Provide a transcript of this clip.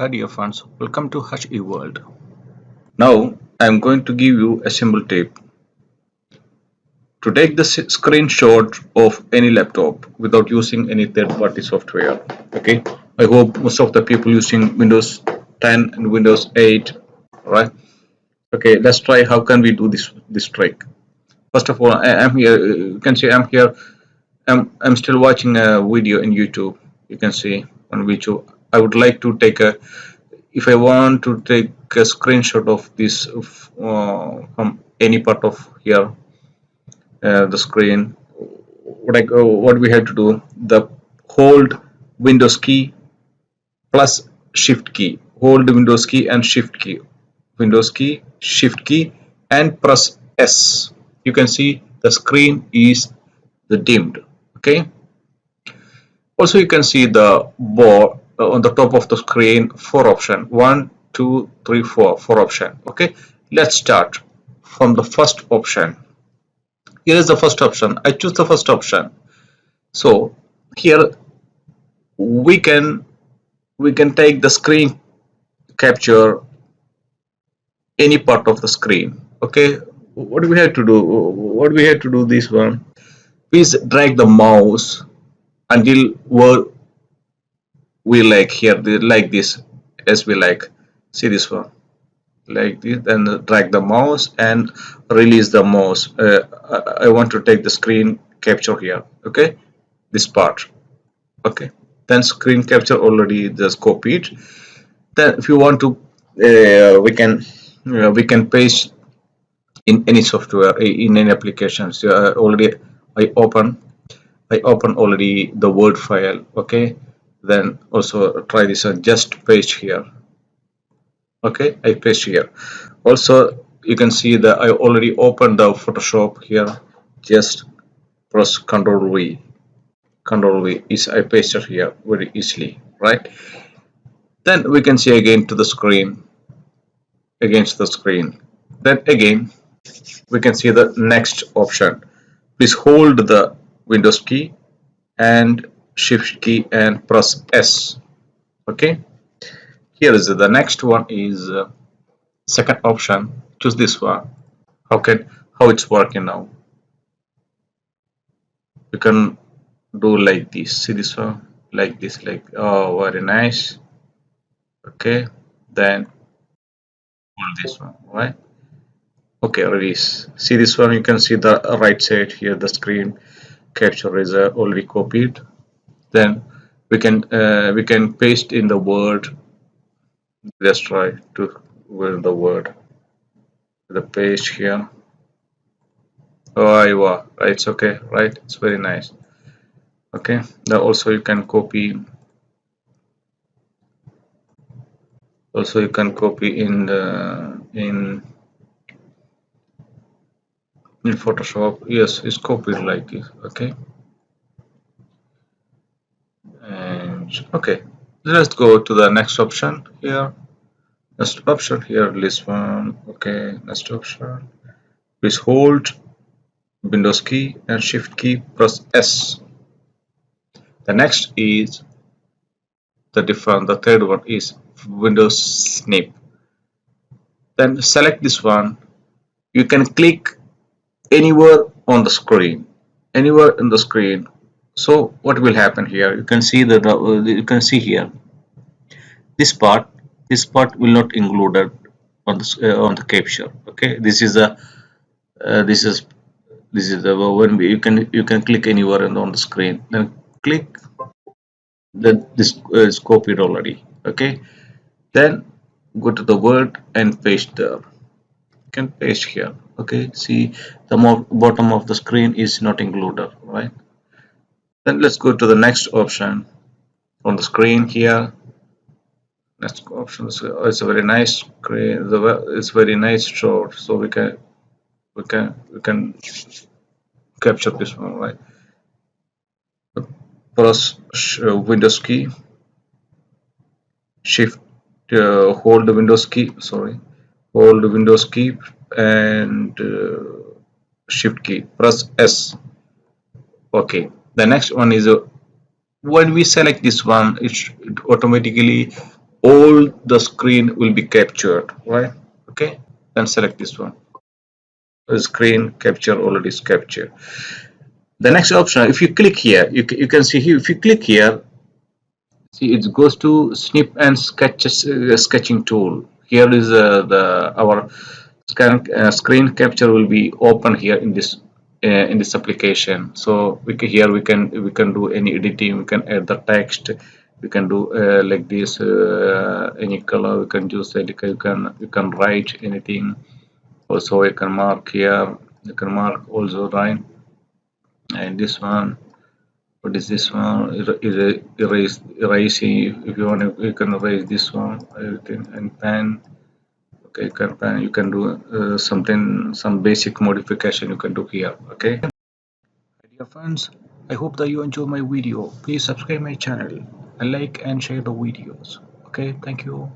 Hi dear friends, welcome to Hush World. Now I am going to give you a simple tip to take the screenshot of any laptop without using any third-party software. Okay, I hope most of the people using Windows 10 and Windows 8, right? Okay, let's try. How can we do this trick? First of all, I'm here. You can see I'm here. I'm still watching a video in YouTube. You can see on YouTube. I would like to take a if I want to take a screenshot of this from any part of here the screen, what we have to do, the hold Windows key plus shift key, hold Windows key and shift key, Windows key, shift key, and press S. You can see the screen is the dimmed. Okay, also you can see the bar on the top of the screen, four option, 1 2 3 4 option. Okay, let's start from the first option. Here is the first option. I choose the first option. So here we can take the screen capture any part of the screen. Okay, what do we have to do? What we have to do this one? Please drag the mouse until where we like here, like this, as we like. See this one, like this, then drag the mouse and release the mouse. I want to take the screen capture here. Okay, this part. Okay, then screen capture already just copied. Then if you want to, we can paste in any software, in any applications. Already I open I open already the Word file. Okay, then also try this one. Just paste here. Okay, I paste here. Also you can see that I already opened the Photoshop here. Just press Ctrl V is I pasted here very easily, right? Then we can see again to the screen, against the screen. Then again we can see the next option. Please hold the Windows key and shift key and press S. Okay, here is the next one is second option. Choose this one. How it's working now? You can do like this. See this one, like this, like, oh, very nice. Okay, then hold this one, right? Okay, release. See this one, you can see the right side here, the screen capture is already copied. Then we can paste in the word. Let's try to with the word, the paste here. Oh, Iowa, right? It's okay, right? It's very nice. Okay, then also you can copy. Also you can copy in the in Photoshop. Yes, it's copied like this. Okay, and okay, let's go to the next option here. Next option here, this one. Okay, next option. Please hold Windows key and shift key, press S. The next is the third one is Windows snip. Then select this one. You can click anywhere on the screen, anywhere in the screen. So what will happen here? You can see that you can see here this part. This part will not included on the capture. Okay, this is when you can click anywhere on the screen. Then click that this is copied already. Okay, then go to the word and paste there. You can paste here. Okay, see the bottom of the screen is not included, right? Then let's go to the next option on the screen here. Next option is it's a very nice screen. It's very nice short, so we can capture this one, right? Press Windows key, shift, hold the Windows key. Sorry, hold the Windows key and shift key. Press S. Okay. The next one is when we select this one, it automatically all the screen will be captured, right? Okay, then select this one. The screen capture already is captured. The next option, if you click here, you can see here, if you click here, see it goes to snip and sketches sketching tool. Here is our screen capture will be open here in this application. So here we can do any editing, we can add the text, we can do like this, any color, we can use it, you can write anything. Also you can mark here, you can mark also, right? And this one, what is this one? Erasing. If you want to, you can erase this one, everything, and pen. Okay, you can pen. You can do something, some basic modification you can do here. Okay, dear friends, I hope that you enjoy my video. Please subscribe my channel and like and share the videos. Okay, thank you.